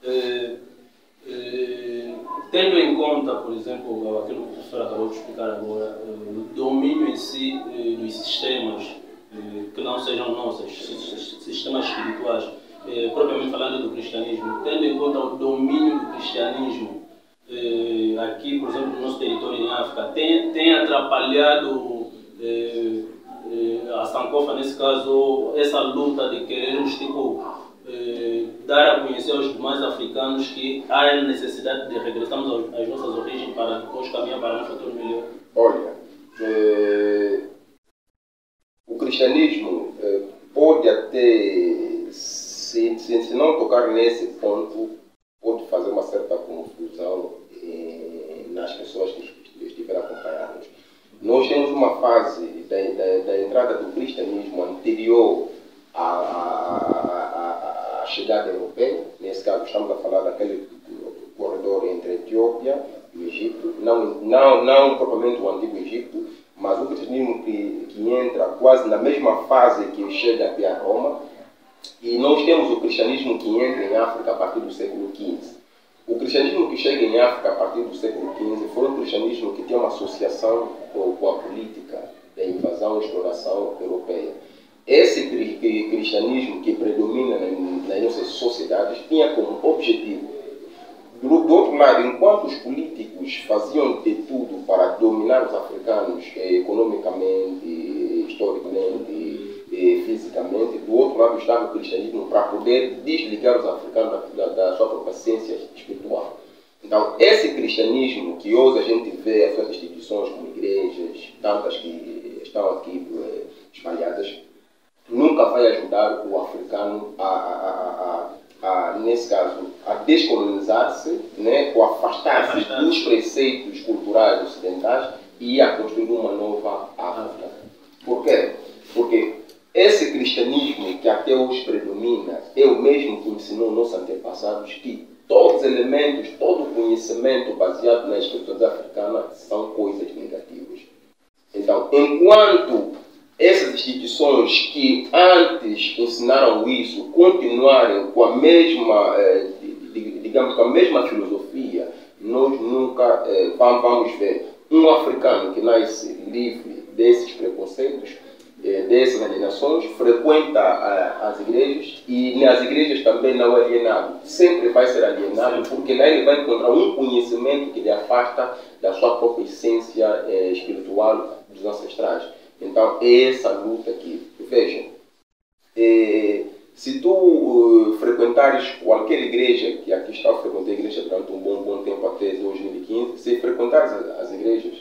Eh, tendo em conta, por exemplo, aquilo que o professor acabou de explicar agora, o domínio em si dos sistemas que não sejam nossos, sistemas espirituais, propriamente falando do cristianismo, tendo em conta o domínio do cristianismo aqui, por exemplo, no nosso território em África, tem atrapalhado a Sankofa, nesse caso, essa luta de querermos dar a conhecer aos demais africanos que há a necessidade de regressarmos às nossas origens para depois caminhar para um futuro melhor? Olha, o cristianismo pode até, se não tocar nesse ponto, pode fazer uma certa confusão nas pessoas que estiverem acompanhando. Nós temos uma fase da entrada do cristianismo anterior à chegada europeia. Nesse caso, estamos a falar daquele corredor entre a Etiópia e o Egito, não propriamente o antigo Egito, mas o cristianismo que entra quase na mesma fase que chega até a Roma. E nós temos o cristianismo que entra em África a partir do século XV. O cristianismo que chega em África a partir do século XV foi um cristianismo que tem uma associação com a política da invasão e exploração europeia. Esse cristianismo que predomina nas nossas sociedades tinha como objetivo, do outro lado, enquanto os políticos faziam de tudo para dominar os africanos economicamente, historicamente, fisicamente, do outro lado estava o cristianismo para poder desligar os africanos da sua própria ciência espiritual. Então, esse cristianismo que hoje a gente vê as suas instituições como igrejas, tantas que estão aqui espalhadas, nunca vai ajudar o africano nesse caso, a descolonizar-se, né, ou afastar-se dos preceitos culturais ocidentais e a construir uma nova África. Por quê? Porque esse cristianismo que até hoje predomina é o mesmo que ensinou nossos antepassados que todos os elementos, todo o conhecimento baseado nas escrituras africanas são coisas negativas. Então, enquanto essas instituições que antes ensinaram isso continuarem com a mesma, digamos, com a mesma filosofia, nós nunca vamos ver um africano que nasce livre desses preconceitos, dessas alienações, frequenta as igrejas e nas igrejas também não é alienado. Sempre vai ser alienado porque lá ele vai encontrar um conhecimento que lhe afasta da sua própria essência espiritual dos ancestrais. Então, é essa luta aqui. Vejam, se tu frequentares qualquer igreja, que aqui está, eu frequentei a igreja durante um bom tempo, até 2015, se frequentares as igrejas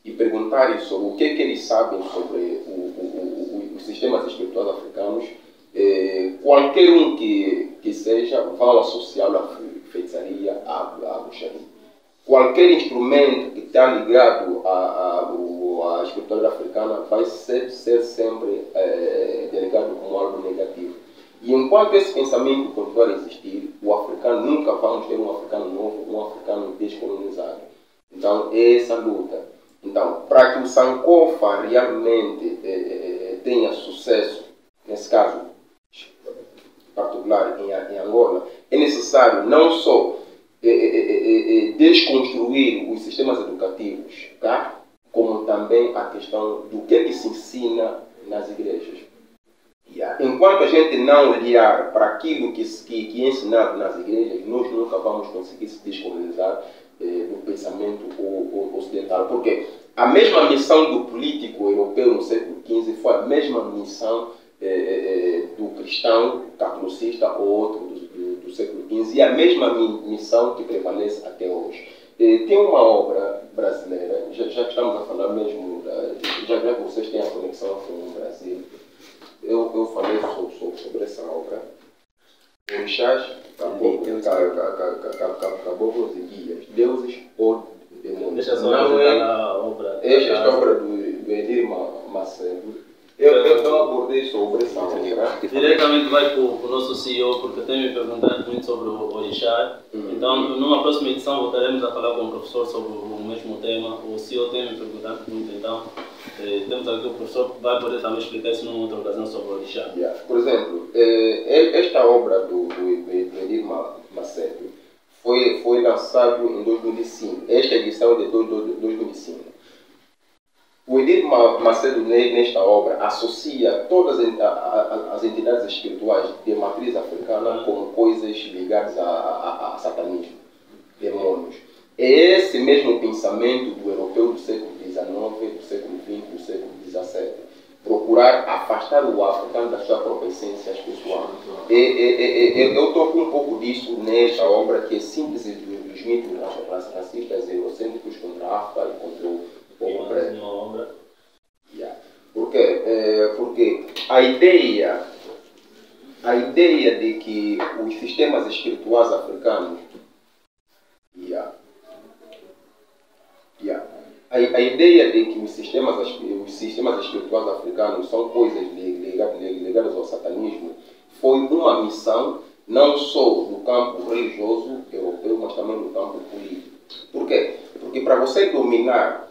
e perguntares sobre o que eles sabem sobre os sistemas espirituais africanos, qualquer um que seja, vão associá-lo à feitiçaria, à bruxaria. Qualquer instrumento que está ligado à espiritualidade africana vai ser sempre delegado como algo negativo. E enquanto esse pensamento continuar a existir, o africano nunca vamos ter um africano novo, um africano descolonizado. Então, é essa luta. Então, para que o Sankofa realmente tenha sucesso, nesse caso particular em Angola, é necessário não só desconstruir os sistemas educativos, tá? Como também a questão do que se ensina nas igrejas. Enquanto a gente não olhar para aquilo que é ensinado nas igrejas, nós nunca vamos conseguir se descolonizar do pensamento ocidental. Porque a mesma missão do político europeu no século XV foi a mesma missão do cristão catholicista ou outro do século XV e a mesma missão que prevalece até hoje. Tem uma obra brasileira, já que estamos a falar mesmo, já que vocês têm a conexão com o Brasil, eu falei sobre essa obra. Orixás, caboclos e guias, deuses ou demônios. Não é esta obra do Edir Macedo. Eu abordei sobre essa obra. Diretamente vai para o nosso CEO, porque tem me perguntado muito sobre o Orixá. Então, numa próxima edição, voltaremos a falar com o professor sobre o mesmo tema. O CEO tem me perguntado muito, então temos aqui o professor que vai poder também explicar isso numa outra ocasião sobre o Orixá. Por exemplo, esta obra do Edir Macedo passado em 2005. Esta edição é de 2005. O Edir Macedo, nesta obra, associa todas as entidades espirituais de matriz africana com coisas ligadas a satanismo, demônios. É esse mesmo pensamento do europeu do século XIX, do século XX, do século XVII. Procurar afastar o africano da sua própria essência pessoal. Eu toco um pouco disso nesta obra, que é síntese dos mitos racistas e eurocêntricos contra a África e contra o povo preto. Por quê? Porque a ideia de que os sistemas espirituais africanos a ideia de que os sistemas espirituais africanos são coisas ligadas ao satanismo foi uma missão não só no campo religioso europeu, mas também no campo político. Por quê? Porque para você dominar,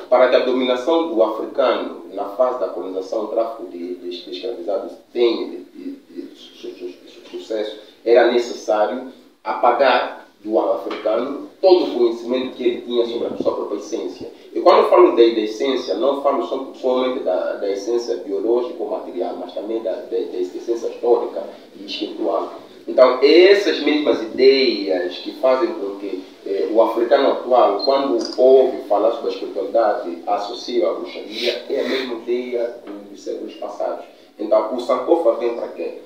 para que a dominação do africano na fase da colonização, o tráfico de escravizados tenha sucesso, era necessário apagar do africano todo o conhecimento que ele tinha sobre a sua própria essência. E quando eu falo da essência, não falo somente da essência biológica ou material, mas também da essência histórica e espiritual. Então, essas mesmas ideias que fazem com que o africano atual, quando ouve falar sobre a espiritualidade, associa à bruxaria, é a mesma ideia dos séculos passados. Então, o Sankofa vem para quê?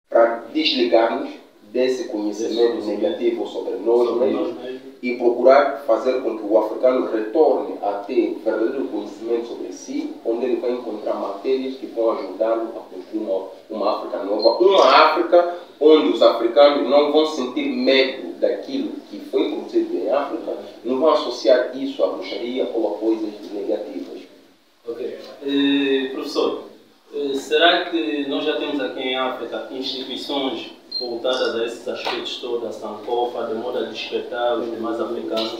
Para desligar-nos desse conhecimento negativo sobre nós mesmos e procurar fazer com que o africano retorne a ter verdadeiro conhecimento sobre si, onde ele vai encontrar matérias que vão ajudá-lo a construir uma África nova, uma África onde os africanos não vão sentir medo daquilo que foi produzido em África, não vão associar isso à bruxaria ou a coisas negativas. Ok. Professor, será que nós já temos aqui em África instituições voltadas a esses aspectos todos, a Sankofa, de modo a despertar os demais africanos,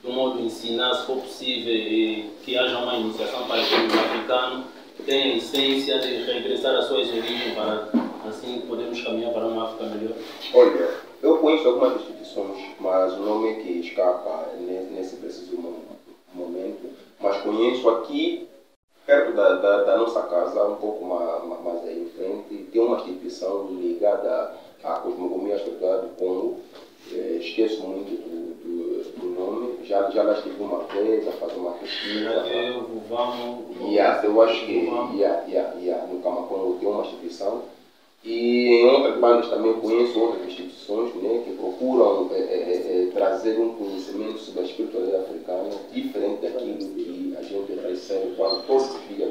de modo a ensinar, se for possível, que haja uma iniciação para que o africano tenha a essência de regressar às suas origens, para assim podermos caminhar para uma África melhor? Olha, eu conheço algumas instituições, mas o nome é que escapa nesse preciso momento, mas conheço aqui, perto da nossa casa, um pouco mais aí em frente, tem uma instituição ligada à cosmogonia espiritual do Congo. Esqueço muito do nome, já lá estive uma vez a fazer uma pesquisa. Eu acho que no Camacongo tem uma instituição. E em outras bandas também conheço outras instituições, né, que procuram trazer um conhecimento sobre a espiritualidade africana diferente daquilo que a gente recebe quando todos os dias